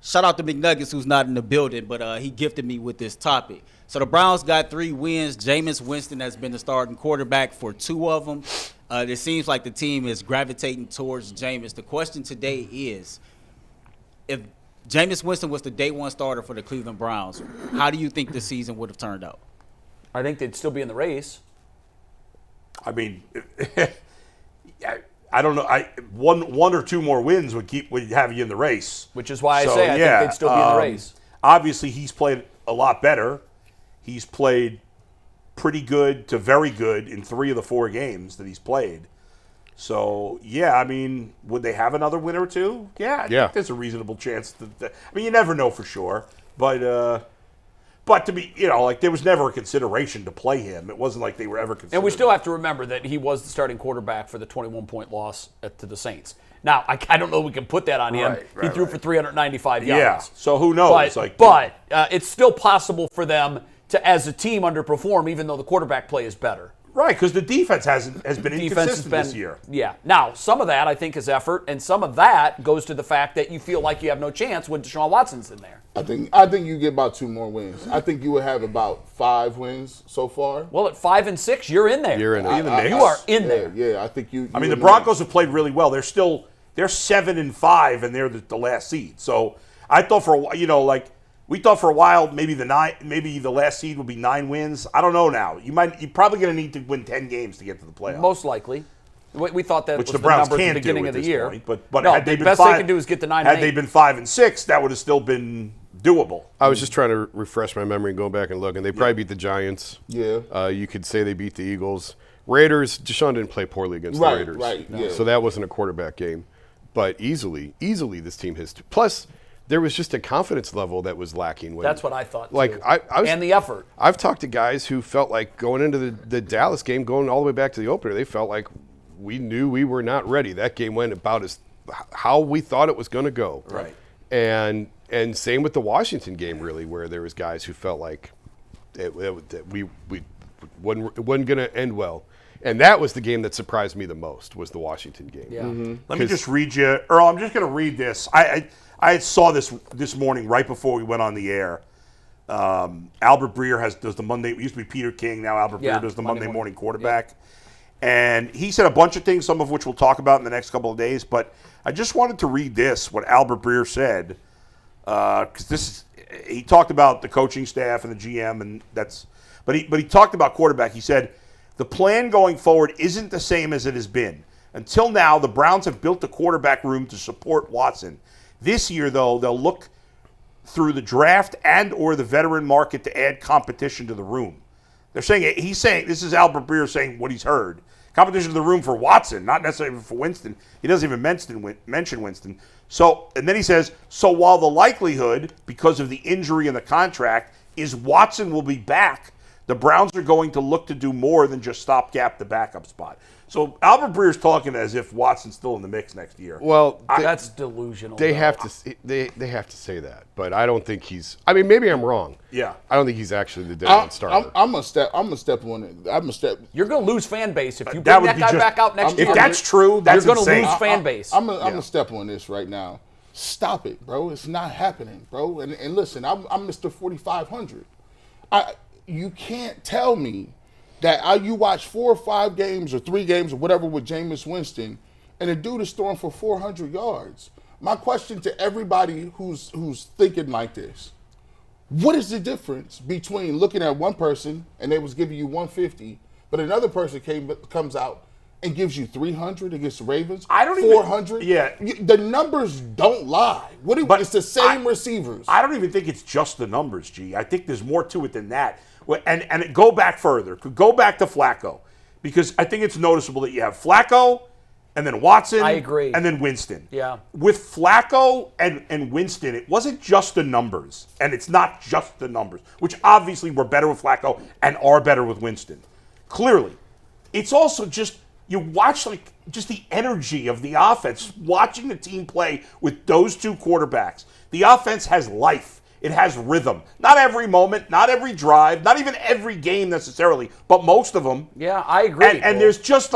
shout out to McNuggets, who's not in the building, but he gifted me with this topic. So the Browns got 3 wins. Jameis Winston has been the starting quarterback for 2 of them. It seems like the team is gravitating towards Jameis. The question today is, if Jameis Winston was the day 1 starter for the Cleveland Browns, how do you think the season would have turned out? I think they'd still be in the race. I mean, I don't know. One or 2 more wins would have you in the race. Which is why I say I think they'd still be in the race. Obviously, he's played a lot better. He's played pretty good to very good in 3 of the 4 games that he's played. So, yeah, I mean, would they have another win or 2? Yeah, I think there's a reasonable chance. I mean, you never know for sure. But to be, there was never a consideration to play him. It wasn't like they were ever considering. And we still have to remember that he was the starting quarterback for the 21-point loss to the Saints. Now, I don't know if we can put that on him. He threw for 395 yards. Yeah, so who knows? But it's still possible for them to, as a team, underperform, even though the quarterback play is better. Right, because the defense has been inconsistent this year. Yeah. Now, some of that, I think, is effort, and some of that goes to the fact that you feel like you have no chance when Deshaun Watson's in there. I think you get about 2 more wins. I think you would have about 5 wins so far. Well, at 5 and 6, you're in there. You're in there. You are in there. Yeah, I think you. I mean, the Broncos have played really well. They're 7-5, and they're the last seed. So I thought for a while, we thought for a while maybe the last seed would be 9 wins. I don't know now. You're probably going to need to win 10 games to get to the playoffs. Most likely. We thought that Which was the Browns number at can't the beginning do of the this year. point. But no, had they the been best 5, they can do is get the 9 and 8. Had they been 5 and 6, that would have still been doable. I was just trying to refresh my memory and go back and look, and they probably beat the Giants. Yeah. You could say they beat the Eagles. Raiders, Deshaun didn't play poorly against the Raiders. Right, yeah. So that wasn't a quarterback game. But easily this team has. Plus, there was just a confidence level that was lacking. That's what I thought, too. And the effort. I've talked to guys who felt like going into the Dallas game, going all the way back to the opener, they felt like we knew we were not ready. That game went about as how we thought it was going to go. Right. And same with the Washington game, really, where there was guys who felt like it wasn't going to end well. And that was the game that surprised me the most, was the Washington game. Yeah. Mm-hmm. Let me just read you, Earl, I'm just going to read this. I saw this morning right before we went on the air. Albert Breer does the Monday, it used to be Peter King, now Albert Breer does the Monday morning quarterback. And he said a bunch of things, some of which we'll talk about in the next couple of days. But I just wanted to read what Albert Breer said, because he talked about the coaching staff and the GM, but he talked about quarterback. He said, the plan going forward isn't the same as it has been. Until now, the Browns have built the quarterback room to support Watson. This year, though, they'll look through the draft and or the veteran market to add competition to the room. This is Albert Breer saying what he's heard. Competition to the room for Watson, not necessarily for Winston. He doesn't even mention Winston. So, and then he says, so while the likelihood, because of the injury and the contract, is Watson will be back, the Browns are going to look to do more than just stopgap the backup spot. So Albert Breer's talking as if Watson's still in the mix next year. Well, that's delusional. They have to say that, but I don't think he's. I mean, maybe I'm wrong. Yeah, I don't think he's actually the day one starter. I'm a step on it. You're going to lose fan base if you bring that guy back out next year. If that's true, that's you're going to insane. lose fan base. I'm a step on this right now. Stop it, bro. It's not happening, bro. And listen, I'm Mr. 4500. You can't tell me that you watch 4 or 5 games or 3 games or whatever with Jameis Winston, and the dude is throwing for 400 yards. My question to everybody who's thinking like this: what is the difference between looking at one person and they was giving you 150, but another person comes out and gives you 300 against the Ravens? 400. The numbers don't lie. It's the same receivers. I don't even think it's just the numbers, G. I think there's more to it than that. And go back further. Go back to Flacco, because I think it's noticeable that you have Flacco and then Watson. I agree. And then Winston. Yeah. With Flacco and Winston, it wasn't just the numbers, and it's not just the numbers, which obviously were better with Flacco and are better with Winston. Clearly. It's also just, you watch just the energy of the offense, watching the team play with those 2 quarterbacks. The offense has life. It has rhythm. Not every moment, not every drive, not even every game necessarily, but most of them. Yeah, I agree. And there's just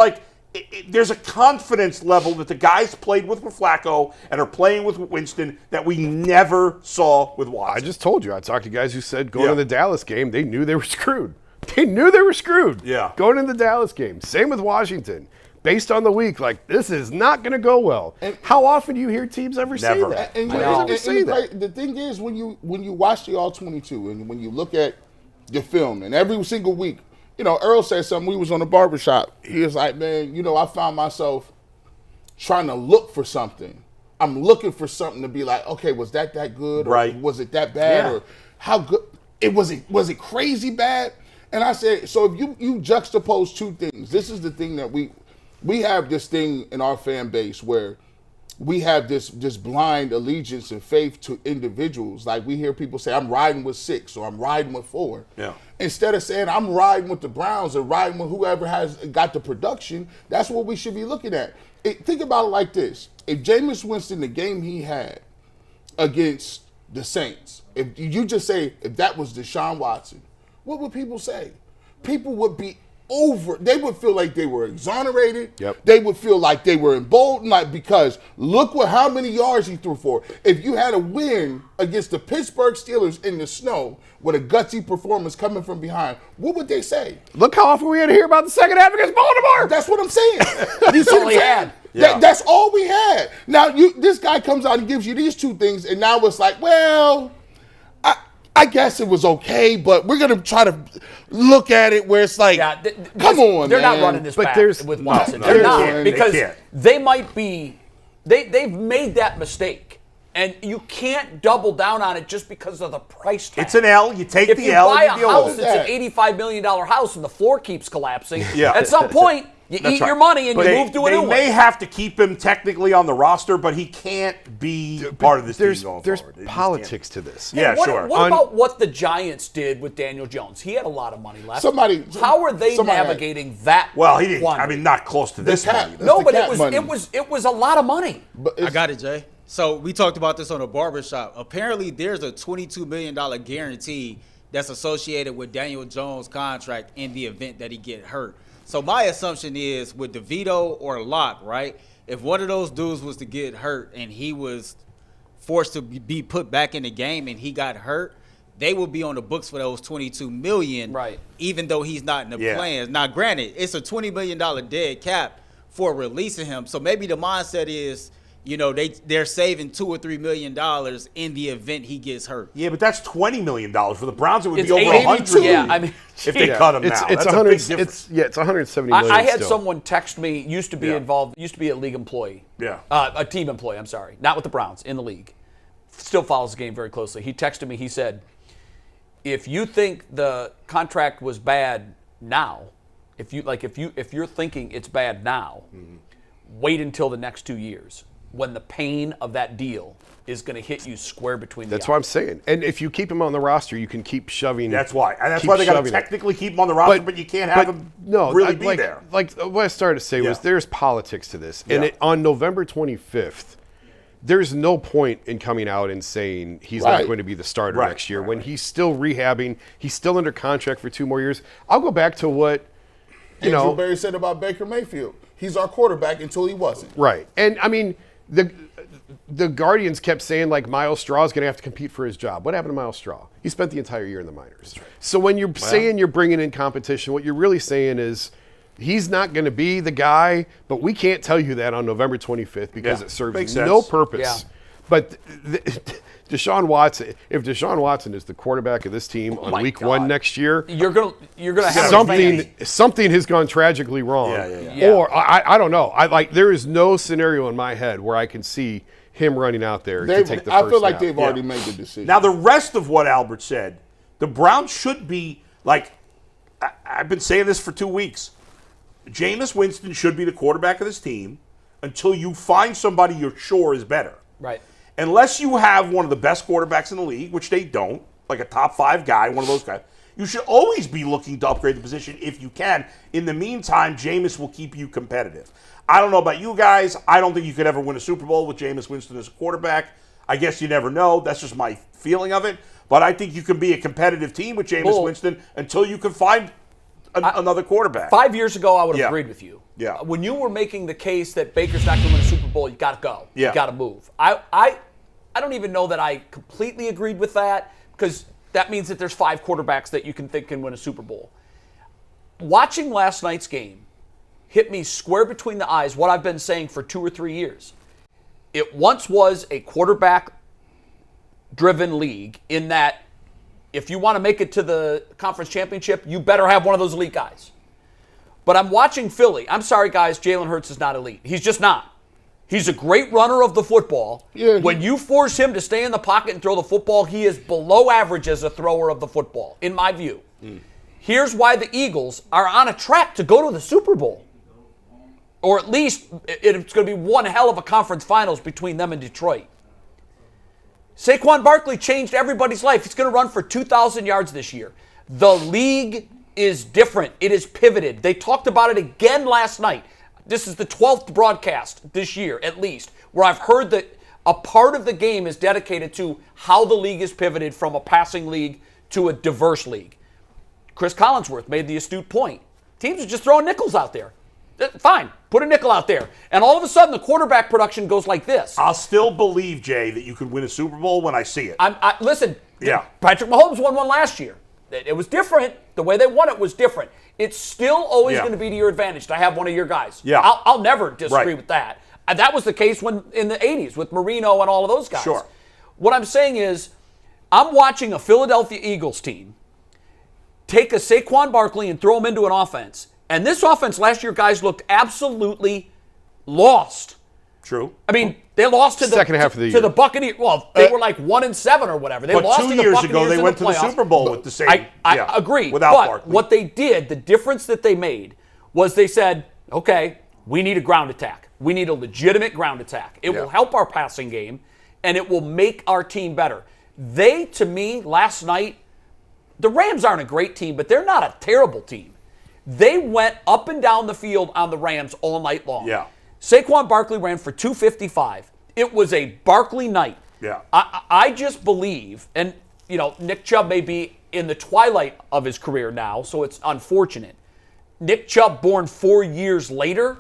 there's a confidence level that the guys played with Flacco and are playing with Winston that we never saw with Watson. I just told you. I talked to guys who said going to the Dallas game, they knew they were screwed. They knew they were screwed. Yeah. Going into the Dallas game. Same with Washington. Based on the week, like, this is not going to go well. And how often do you hear teams ever say that? The thing is, when you watch the All-22 and when you look at the film, and every single week, Earl said something. We was on the barbershop. He was like, man, I found myself trying to look for something. I'm looking for something to be like, okay, was that good? Or right. Was it that bad? Yeah. Or how good? Was it crazy bad? And I said, so if you juxtapose two things, this is the thing that we have this thing in our fan base where we have this blind allegiance and faith to individuals. Like we hear people say, I'm riding with 6 or I'm riding with 4. Yeah. Instead of saying I'm riding with the Browns or riding with whoever has got the production, that's what we should be looking at. Think about it like this. If Jameis Winston, the game he had against the Saints, if you just say if that was Deshaun Watson, what would people say? People would be they would feel like they were exonerated. Yep. They would feel like they were emboldened, because look how many yards he threw for. If you had a win against the Pittsburgh Steelers in the snow with a gutsy performance coming from behind, what would they say? Look how often we had to hear about the second half against Baltimore. That's what I'm saying. You see all he had. Yeah. That's all we had. Now this guy comes out and gives you these two things, and now it's like, well, I guess it was okay, but we're going to try to look at it where it's like, come on, they're man. not running this back with Watson. No, they're they not, can't. because They can't. they might be. They've made that mistake, and you can't double down on it just because of the price tag. It's an L. You take If the you L. buy and a you deal house with that's it. an $85 million house and the floor keeps collapsing, Yeah. at some point you That's eat right. your money and But you move to a new They one. may have to keep him technically on the roster, but he can't be part of this team going There's forward. He just politics to this. Yeah, what, sure. What about what the Giants did with Daniel Jones? He had a lot of money left. How are they navigating that? Well, he didn't. quantity? I mean, not close to this money. No, but cap it was a lot of money. I got it, Jay. So we talked about this on a barbershop. Apparently, there's a $22 million guarantee that's associated with Daniel Jones' contract in the event that he get hurt. So my assumption is with DeVito or Locke, right? If one of those dudes was to get hurt and he was forced to be put back in the game and he got hurt, they will be on the books for those $22 million, right? Even though he's not in the plans. Now, granted, it's a $20 million dead cap for releasing him. So maybe the mindset is, they're saving $2 or $3 million in the event he gets hurt. Yeah, but that's $20 million. For the Browns, it would be over 82. $100 Yeah, million I mean, if they cut him now. It's That's a big difference. it's $170 million. I had still. someone text me, used to be a league employee. Yeah. A team employee, I'm sorry. Not with the Browns, in the league. Still follows the game very closely. He texted me, he said, if you think the contract was bad now, if you're thinking it's bad now, wait until the next 2 years, when the pain of that deal is going to hit you square between the eyes. That's what I'm saying. And if you keep him on the roster, you can keep shoving. That's why. And that's why they got to technically keep him on the roster, but you can't have him really be there. Like what I started to say was there's politics to this. And on November 25th, there's no point in coming out and saying he's not going to be the starter next year when he's still rehabbing. He's still under contract for 2 more years. I'll go back to what Andrew Berry said about Baker Mayfield. He's our quarterback until he wasn't. Right. And I mean, the Guardians kept saying like Miles Straw is going to have to compete for his job. What happened to Miles Straw? He spent the entire year in the minors. Right. So when you're saying you're bringing in competition, what you're really saying is he's not going to be the guy, but we can't tell you that on November 25th because it serves no purpose. Yeah. But Deshaun Watson, if Deshaun Watson is the quarterback of this team on week 1 next year, you're gonna have something has gone tragically wrong. Or I don't know. There is no scenario in my head where I can see him running out there to take the first I feel like snap. they've already made the decision. Now, the rest of what Albert said, the Browns should be like, I've been saying this for 2 weeks. Jameis Winston should be the quarterback of this team until you find somebody you're sure is better. Right. Unless you have one of the best quarterbacks in the league, which they don't, like a top 5 guy, one of those guys, you should always be looking to upgrade the position if you can. In the meantime, Jameis will keep you competitive. I don't know about you guys. I don't think you could ever win a Super Bowl with Jameis Winston as a quarterback. I guess you never know. That's just my feeling of it. But I think you can be a competitive team with Jameis Winston until you can find another quarterback. 5 years ago, I would have agreed with you. Yeah. When you were making the case that Baker's not going to win a Super Bowl, you got to go. Yeah. You got to move. I don't even know that I completely agreed with that, because that means that there's 5 quarterbacks that you can think can win a Super Bowl. Watching last night's game hit me square between the eyes what I've been saying for 2 or 3 years. It once was a quarterback-driven league in that if you want to make it to the conference championship, you better have one of those elite guys. But I'm watching Philly. I'm sorry, guys, Jalen Hurts is not elite. He's just not. He's a great runner of the football. Yeah, when you force him to stay in the pocket and throw the football, he is below average as a thrower of the football, in my view. Here's why the Eagles are on a track to go to the Super Bowl. Or at least it's going to be one hell of a conference finals between them and Detroit. Saquon Barkley changed everybody's life. He's going to run for 2,000 yards this year. The league is different. It is pivoted. They talked about it again last night. This is the 12th broadcast this year, at least, where I've heard that a part of the game is dedicated to how the league is pivoted from a passing league to a diverse league. Chris Collinsworth made the astute point. Teams are just throwing nickels out there. Fine, put a nickel out there. And all of a sudden, the quarterback production goes like this. I'll still believe, Jay, that you could win a Super Bowl when I see it. Listen, Yeah. Patrick Mahomes won one last year. It was different. The way they won it was different. It's still always going to be to your advantage to have one of your guys. Yeah. I'll never disagree with that. That was the case when in the 80s with Marino and all of those guys. Sure. What I'm saying is, I'm watching a Philadelphia Eagles team take a Saquon Barkley and throw him into an offense. And this offense last year, guys, looked absolutely lost. True. I mean, they lost to the second half of the year. to the Buccaneers. Well, they were like 1-7 or whatever. They But lost 2 to the years Buccaneers ago, they in went to the playoffs. Super Bowl with the same. I agree. Without but Barkley. what they did, the difference that they made, was they said, okay, we need a ground attack. We need a legitimate ground attack. It will help our passing game, and it will make our team better. They, to me, last night, the Rams aren't a great team, but they're not a terrible team. They went up and down the field on the Rams all night long. Yeah. Saquon Barkley ran for 255. It was a Barkley night. Yeah. I just believe, and Nick Chubb may be in the twilight of his career now, so it's unfortunate. Nick Chubb, born 4 years later,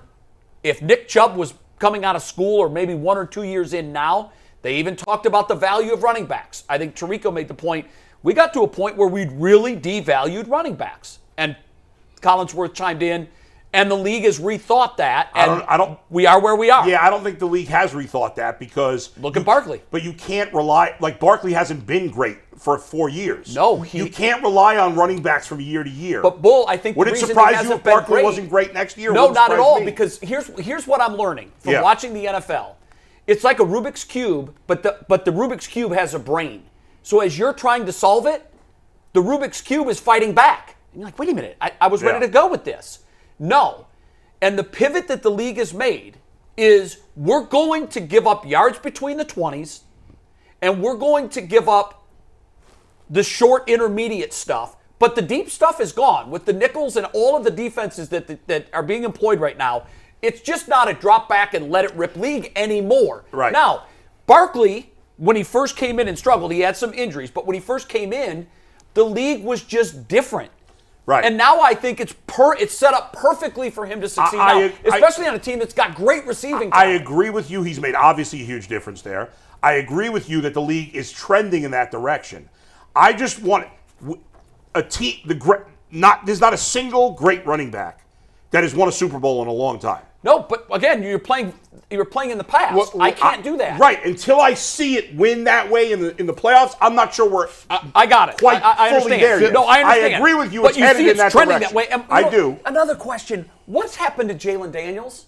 if Nick Chubb was coming out of school or maybe 1 or 2 years in now, they even talked about the value of running backs. I think Tirico made the point. We got to a point where we'd really devalued running backs. And Collinsworth chimed in, and the league has rethought that. And we are where we are. Yeah, I don't think the league has rethought that because Look at Barkley. But you can't rely. Like Barkley hasn't been great for 4 years. No, you can't rely on running backs from year to year. But Bull, I think would the it reason surprise he you hasn't if been Barkley great, wasn't great next year? No, Wouldn't not at surprise all. me. Because here's what I'm learning from watching the NFL. It's like a Rubik's Cube, but the Rubik's Cube has a brain. So as you're trying to solve it, the Rubik's Cube is fighting back. And you're like, wait a minute, I was ready to go with this. No. And the pivot that the league has made is we're going to give up yards between the 20s, and we're going to give up the short intermediate stuff. But the deep stuff is gone. With the nickels and all of the defenses that are being employed right now, it's just not a drop back and let it rip league anymore. Right. Now, Barkley, when he first came in and struggled, he had some injuries, but when he first came in, the league was just different. Right. And now I think it's set up perfectly for him to succeed especially on a team that's got great receiving talent. I agree with you. He's made obviously a huge difference there. I agree with you that the league is trending in that direction. I just want a team. There's not a single great running back that has won a Super Bowl in a long time. No, but again, you were playing in the past. Well, I can't do that. Right. Until I see it win that way in the playoffs, I'm not sure we're I got it. quite I fully understand. there yet. No, I understand. I agree with you. But It's you headed see in it's that trending direction. that way. And, I do. Another question. What's happened to Jalen Daniels?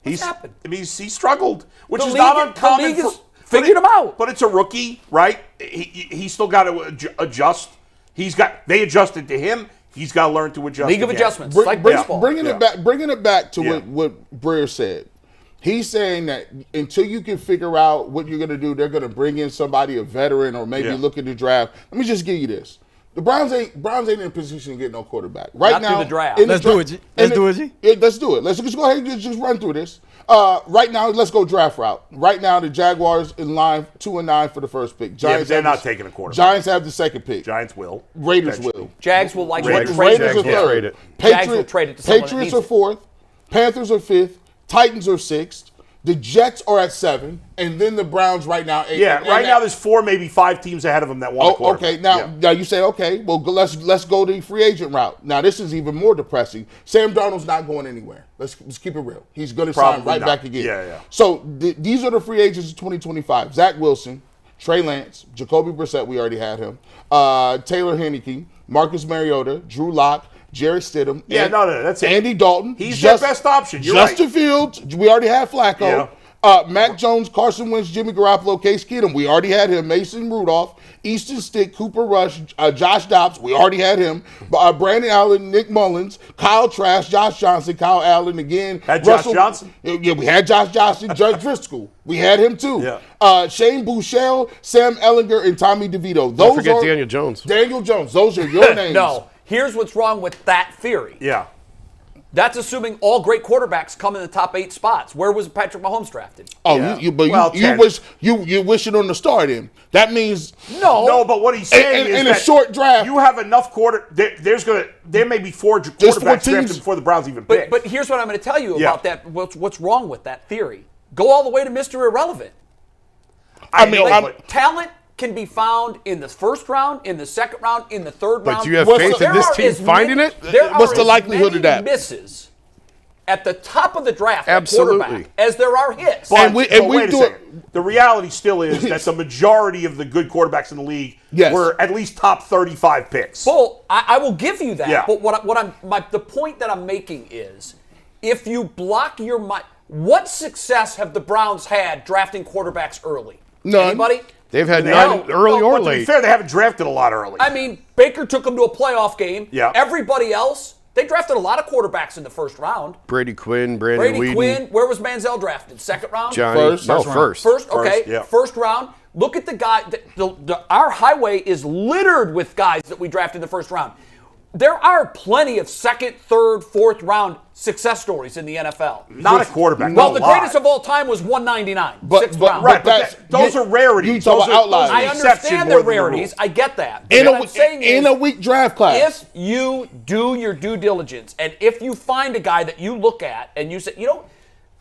What's happened? I mean, he struggled, which The is league- not uncommon. the league has figured him out. But it's a rookie, right? He's still got to adjust. They adjusted to him. He's got to learn to adjust. League of again. adjustments. It's like baseball. Bringing it back to Yeah. what Breer said. He's saying that until you can figure out what you're going to do, they're going to bring in somebody, a veteran, or maybe look at the draft. Let me just give you this: the Browns ain't in a position to get no quarterback right Not now. through the draft. Let's do it, G. Let's do it, G. Yeah, let's do it. Let's just go ahead and just run through this. Right now, let's go draft route. Right now, the Jaguars in line 2-9 for the first pick. Giants, they're not taking a quarterback. Giants have the second pick. Giants will. Raiders will. Jags will likely Raiders trade are it. third. Jags will trade it to someone that Patriots needs are fourth. Panthers are fifth. Titans are sixth. The Jets are at 7, and then the Browns right now 8. Yeah, right now there's 4, maybe 5 teams ahead of them that want a quarterback. Okay, now you say, okay, well, let's go the free agent route. Now, this is even more depressing. Sam Darnold's not going anywhere. Let's keep it real. He's going to sign right back again. Yeah. So these are the free agents of 2025. Zach Wilson, Trey Lance, Jacoby Brissett, we already had him, Taylor Heinicke, Marcus Mariota, Drew Lock, Jerry Stidham. That's it. Andy Dalton. He's their best option. You're Justin right. Fields. We already had Flacco. Yeah. Mac Jones, Carson Wentz, Jimmy Garoppolo, Case Keenum. We already had him. Mason Rudolph, Easton Stick, Cooper Rush, Josh Dobbs. We already had him. Brandon Allen, Nick Mullins, Kyle Trask, Josh Johnson, Kyle Allen again. Had Josh Johnson? Yeah, we had Josh Johnson, Judge Driscoll. We had him too. Yeah. Shane Buechele, Sam Ellinger, and Tommy DeVito. Don't forget Daniel Jones. Daniel Jones. Those are your names. No. Here's what's wrong with that theory. Yeah. That's assuming all great quarterbacks come in the top 8 spots. Where was Patrick Mahomes drafted? Oh, Yeah. you wish it on the star then. That means No, but what he's saying is in that a short draft, you have enough there may be 4 quarterbacks drafted before the Browns even pick. But here's what I'm going to tell you about that. What's wrong with that theory? Go all the way to Mr. Irrelevant. Talent can be found in the first round, in the second round, in the third round. But you have faith in this team finding it? What's the likelihood of that? Misses at the top of the draft, Absolutely, as there are hits. But wait a second. The reality still is that the majority of the good quarterbacks in the league were at least top 35 picks. Well, I will give you that. Yeah. But the point that I'm making is, if you block your mind, what success have the Browns had drafting quarterbacks early? None. Anybody? They've had none early or late. To be fair, they haven't drafted a lot early. I mean, Baker took them to a playoff game. Yeah. Everybody else, they drafted a lot of quarterbacks in the first round. Brady Quinn, Brandon Weeden. Where was Manziel drafted? Second round? First. First, okay. Yeah. First round. Look at the guy. Our highway is littered with guys that we drafted in the first round. There are plenty of second, third, fourth round success stories in the NFL. Not a quarterback. Well, the greatest of all time was 199, sixth round. Right, but those are rarities. Those are outliers. I understand they're rarities. I get that. But what I'm saying is, in a weak draft class. if you do your due diligence, and if you find a guy that you look at and you say,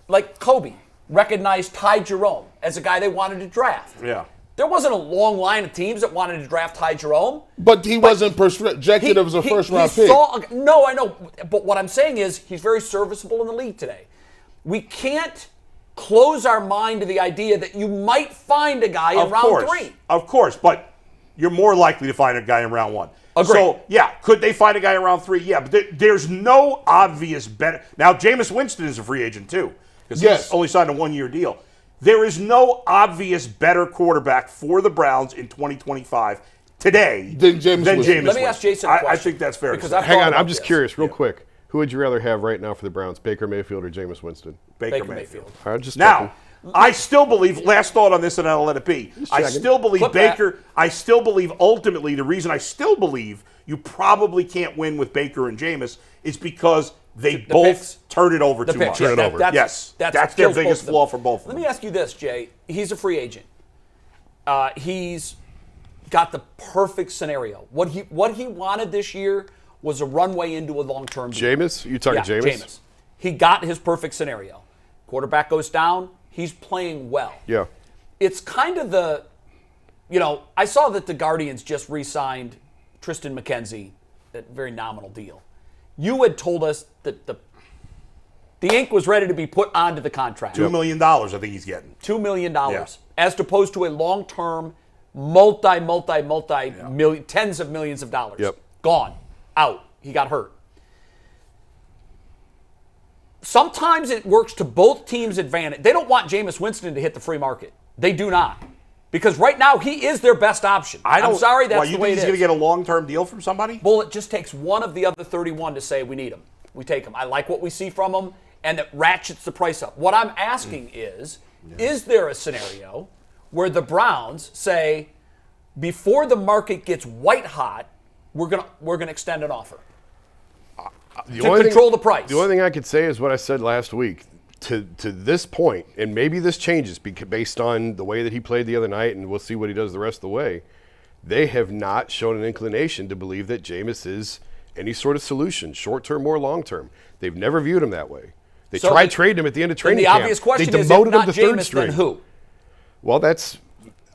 like Kobe recognized Ty Jerome as a guy they wanted to draft. Yeah. There wasn't a long line of teams that wanted to draft Ty Jerome. But he wasn't projected as a first-round pick. No, I know. But what I'm saying is he's very serviceable in the league today. We can't close our mind to the idea that you might find a guy in round 3. Of course, but you're more likely to find a guy in round 1. Agreed. So, yeah, could they find a guy in round 3? Yeah, but there's no obvious better. Now, Jameis Winston is a free agent, too, because he's only signed a 1-year deal. There is no obvious better quarterback for the Browns in 2025 today than Jameis Winston. Let me ask Jason a question. I think that's fair. Hang on, I'm just curious, real quick. Who would you rather have right now for the Browns, Baker Mayfield or Jameis Winston? Baker Mayfield. All right, just now, I still believe, last thought on this and I'll let it be. I still believe Baker, I still believe ultimately the reason I still believe you probably can't win with Baker and Jameis is because they both turn it over too much. Turn it over. That's their biggest flaw for both of them. Let me ask you this, Jay. He's a free agent. He's got the perfect scenario. What he wanted this year was a runway into a long-term deal. Jameis? You talking Jameis? Jameis. He got his perfect scenario. Quarterback goes down. He's playing well. Yeah. It's kind of I saw that the Guardians just re-signed Tristan McKenzie, a very nominal deal. You had told us that the ink was ready to be put onto the contract. $2 million, I think he's getting. $2 million, as opposed to a long-term, multi million, tens of millions of dollars. Yep. Gone, out. He got hurt. Sometimes it works to both teams' advantage. They don't want Jameis Winston to hit the free market. They do not. Because right now, he is their best option. I'm sorry, that's the way it is. You think he's going to get a long-term deal from somebody? Well, it just takes one of the other 31 to say we need him. We take him. I like what we see from him, and it ratchets the price up. What I'm asking is there a scenario where the Browns say, before the market gets white hot, we're gonna extend an offer to control the price? The only thing I could say is what I said last week. to this point, and maybe this changes based on the way that he played the other night, and we'll see what he does the rest of the way, they have not shown an inclination to believe that Jameis is any sort of solution, short-term or long-term. They've never viewed him that way. They tried trading him at the end of training camp. The obvious question they is, demoted if him not to third Jameis, string. then who? Well,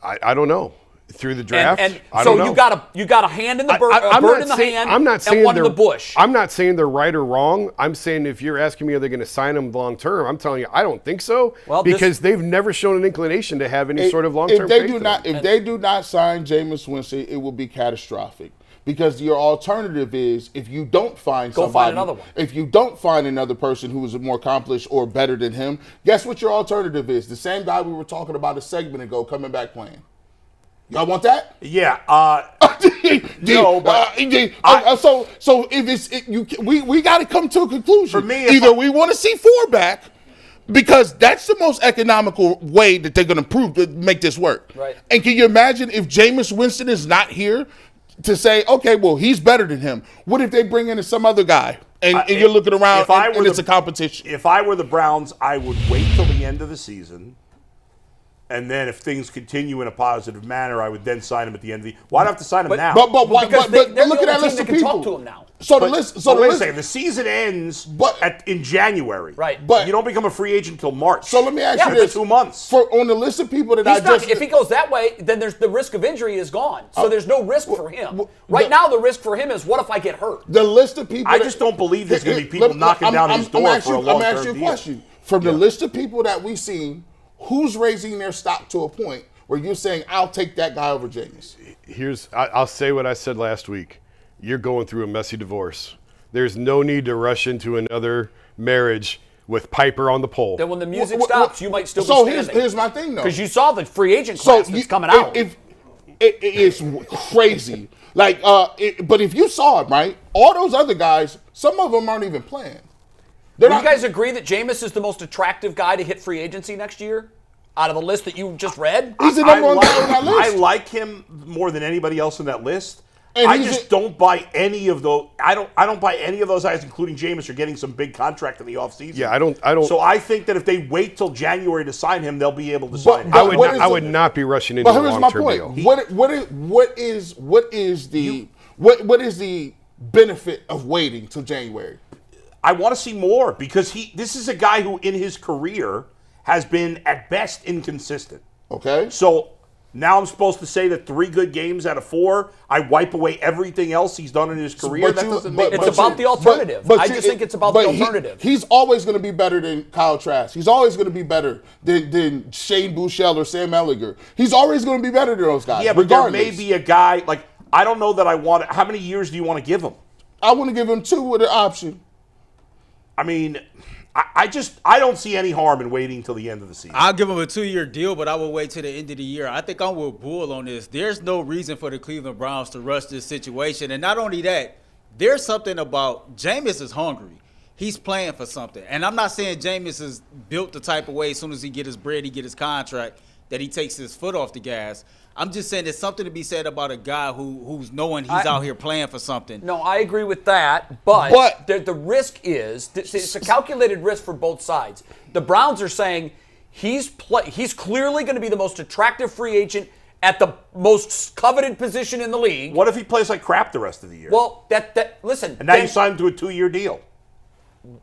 I don't know. Through the draft, And I don't so know. you got a hand in the bird, I'm bird not in the saying- hand, I'm not saying and one in they're- the bush. I'm not saying they're right or wrong. I'm saying if you're asking me, are they going to sign him long term? I'm telling you, I don't think so. Well, because they've never shown an inclination to have any sort of long term. If they do not sign Jameis Winston, it will be catastrophic. Because your alternative is, if you don't find Go find another one. If you don't find another person who is more accomplished or better than him, guess what your alternative is? The same guy we were talking about a segment ago coming back playing. Y'all want that? Yeah. No, but so if we got to come to a conclusion. For me, either we want to see 4 back, because that's the most economical way that they're going to make this work. Right. And can you imagine if Jameis Winston is not here to say, okay, well, he's better than him? What if they bring in some other guy and you're looking around and it's a competition? If I were the Browns, I would wait till the end of the season. And then if things continue in a positive manner, I would then sign him at the end of the. Why do I have to sign him now? But why? Because But they're look the at that only list team of that can people. talk to him now. So But the list. wait So a second. The season ends in January. Right. But you don't become a free agent until March. So let me ask you for this: 2 months. on the list of people that If he goes that way, then there's the risk of injury is gone. So there's no risk for him. Right now, the risk for him is, what if I get hurt? the list of people. I just don't believe there's going to be people knocking down his door for a long-term I'm asking you a deal. question. From the list of people that we've seen, who's raising their stock to a point where you're saying, I'll take that guy over Jameis? I'll say what I said last week. You're going through a messy divorce. There's no need to rush into another marriage with Piper on the pole. Then when the music stops, you might still be So standing. here's my thing, though. Because you saw the free agent class that's coming out. It's crazy. But if you saw it, right, all those other guys, some of them aren't even playing. Do you guys agree that Jameis is the most attractive guy to hit free agency next year? Out of the list that you just read? He's the number one guy on that list. I like him more than anybody else on that list. And I just don't buy any of those. I don't buy any of those guys, including Jameis, are getting some big contract in the offseason. Yeah, I don't. So I think that if they wait till January to sign him, they'll be able to sign him. I would not be rushing into a long-term deal. What is the benefit of waiting till January? I want to see more because this is a guy who in his career has been at best inconsistent. Okay. So now I'm supposed to say that 3 good games out of 4, I wipe away everything else he's done in his career. That doesn't make It's about the alternative. I just think it's about the alternative. He's always going to be better than Kyle Trask. He's always going to be better than Shane Buechele or Sam Ehlinger. He's always going to be better than those guys. Yeah, but regardless. there may be a guy, I don't know that I want – how many years do you want to give him? I want to give him 2 with an option. I mean – I don't see any harm in waiting till the end of the season. I'll give him a 2-year deal, but I will wait till the end of the year. I think I'm with Bull on this. There's no reason for the Cleveland Browns to rush this situation. And not only that, there's something about Jameis is hungry. He's playing for something. And I'm not saying Jameis is built the type of way as soon as he get his bread, he get his contract, that he takes his foot off the gas. I'm just saying there's something to be said about a guy who's knowing he's out here playing for something. No, I agree with that, but the risk is it's a calculated risk for both sides. The Browns are saying he's clearly going to be the most attractive free agent at the most coveted position in the league. What if he plays like crap the rest of the year? Well, listen. And now you signed him to a 2-year deal.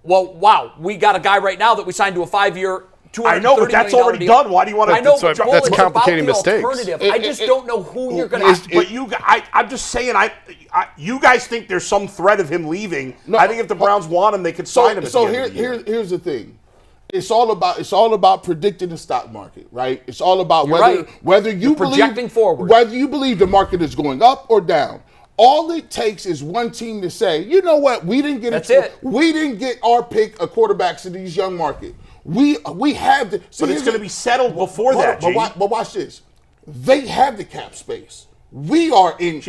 Well, wow, we got a guy right now that we signed to a 5-year. I know, but that's already done. Why do you want to? I know, that's Joel, it's complicating about the mistakes. alternative. I just don't know who you're going to. But I'm just saying. You guys think there's some threat of him leaving? No, I think if the Browns want him, they could sign him. So here's the thing. It's all about predicting the stock market, right? It's all about whether you believe projecting forward, whether you believe the market is going up or down. All it takes is one team to say, you know what, we didn't get our pick of quarterbacks in these young market. We have the. But it's going to be settled before that. But watch this. They have the cap space. We are in.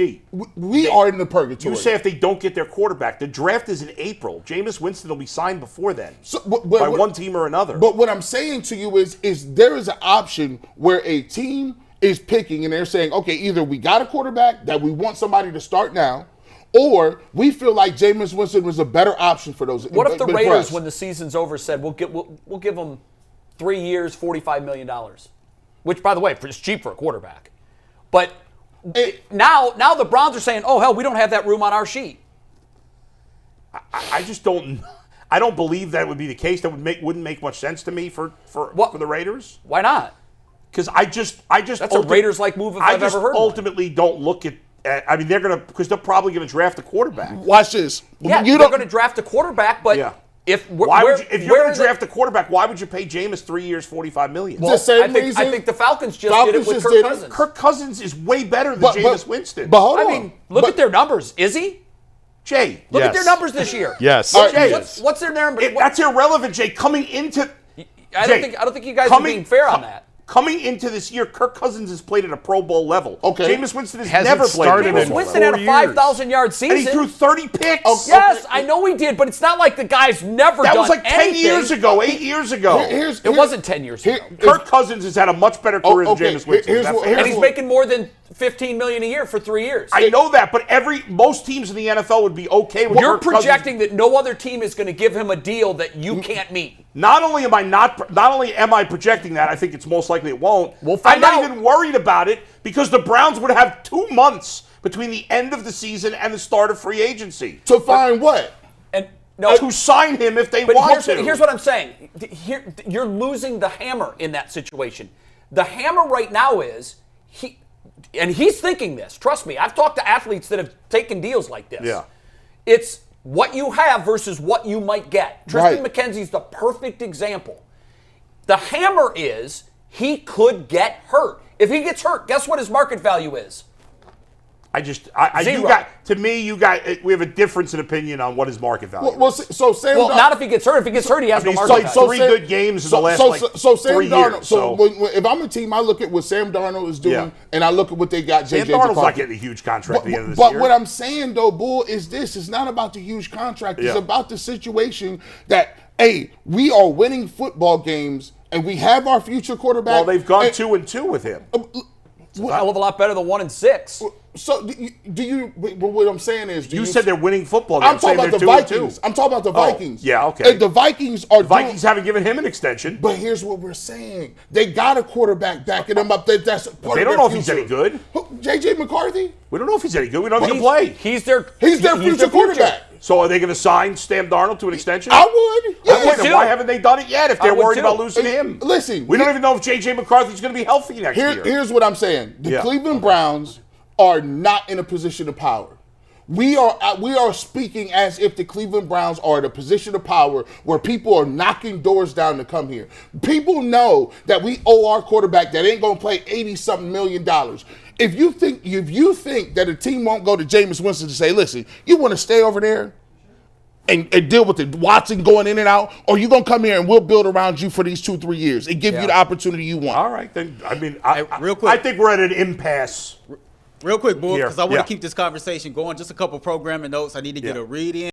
We are in the purgatory. You say if they don't get their quarterback, the draft is in April. Jameis Winston will be signed before then, by one team or another. But what I'm saying to you is there is an option where a team is picking and they're saying, okay, either we got a quarterback that we want somebody to start now, or we feel like Jameis Winston was a better option for those. What if the for Raiders, us? when the season's over, said we'll give them 3 years, $45 million, which, by the way, is cheap for a quarterback. But now the Browns are saying, oh hell, we don't have that room on our sheet. I just don't. I don't believe that would be the case. That wouldn't make much sense to me for the Raiders. Why not? Because I just That's a Raiders-like move if I've ever heard. Ultimately, don't look at. I mean, they're probably gonna draft a quarterback. Watch this. Yeah, they're going to draft a quarterback, but if you're going to draft a quarterback, why would you pay Jameis 3 years, $45 million? Well, I think the Falcons did it with Kirk Cousins. Kirk Cousins is way better than Jameis Winston. But hold on. I mean, look at their numbers. Is he? Jay, Look at their numbers this year. Yes. Jay, what's their number? That's irrelevant, Jay. Coming into, I don't think you guys are being fair on that. Coming into this year, Kirk Cousins has played at a Pro Bowl level. Okay. Jameis Winston has Hasn't never played at a started Pro in Bowl Winston level. had a 5,000-yard season. And he threw 30 picks. Yes, I know he did, but it's not like the guy's never That done was like 10 anything. years ago, 8 years ago. It wasn't 10 years ago. Kirk Cousins has had a much better career than Jameis Winston. And he's making more than $15 million a year for 3 years. I know that, but most teams in the NFL would be okay with You're Kirk projecting Cousins. that no other team is going to give him a deal that you can't meet. Not only am I projecting that, I think it's most likely it won't. We'll find I'm out. not even worried about it because the Browns would have 2 months between the end of the season and the start of free agency To find what? And no, to sign him if they but want to. here's what I'm saying. You're losing the hammer in that situation. The hammer right now is he's thinking this. Trust me, I've talked to athletes that have taken deals like this. Yeah. It's what you have versus what you might get. Tristan Right. McKenzie's the perfect example. The hammer is he could get hurt. If he gets hurt, guess what his market value is? We have a difference in opinion on what his market value is. Not if he gets hurt. If he gets hurt, he has no He's market played value. 3 good games in the last Sam 3 Darnold, years. So if I'm a team, I look at what Sam Darnold is doing, and I look at what they got. Sam J.J. Darnold's McCarthy. not getting a huge contract at the end of this But year. what I'm saying, though, Bull, is this. It's not about the huge contract. It's Yeah. about the situation that, hey, we are winning football games, and we have our future quarterback. Well, they've gone 2-2 with him. It's a hell of a lot better than 1-6. So do you? But what I'm saying is, You said they're winning football games. I'm talking about the Vikings. I'm talking about the Vikings. Yeah, okay. And the Vikings are. Vikings haven't given him an extension. But here's what we're saying: they got a quarterback backing them up. That's part They of don't their know if he's future. any good. J.J. McCarthy. We don't know if he's any good. We don't know if he can play. He's their future quarterback. So are they going to sign Sam Darnold to an extension? I would. Okay, then too. why haven't they done it yet if they're would worried too. about losing him? Listen, we don't even know if J.J. McCarthy's going to be healthy next year. Here's what I'm saying: the Yeah. Cleveland Browns are not in a position of power. We are speaking as if the Cleveland Browns are in a position of power where people are knocking doors down to come here. People know that we owe our quarterback that ain't gonna play $80-something million. If you think that a team won't go to Jameis Winston to say, listen, you want to stay over there and deal with the Watson going in and out, or you gonna come here and we'll build around you for these 2-3 years and give you the opportunity you want. All right, then. I mean, real quick. I think we're at an impasse. Real quick, Bull, Here, because I want to yeah. keep this conversation going. Just a couple programming notes. I need to get a read in.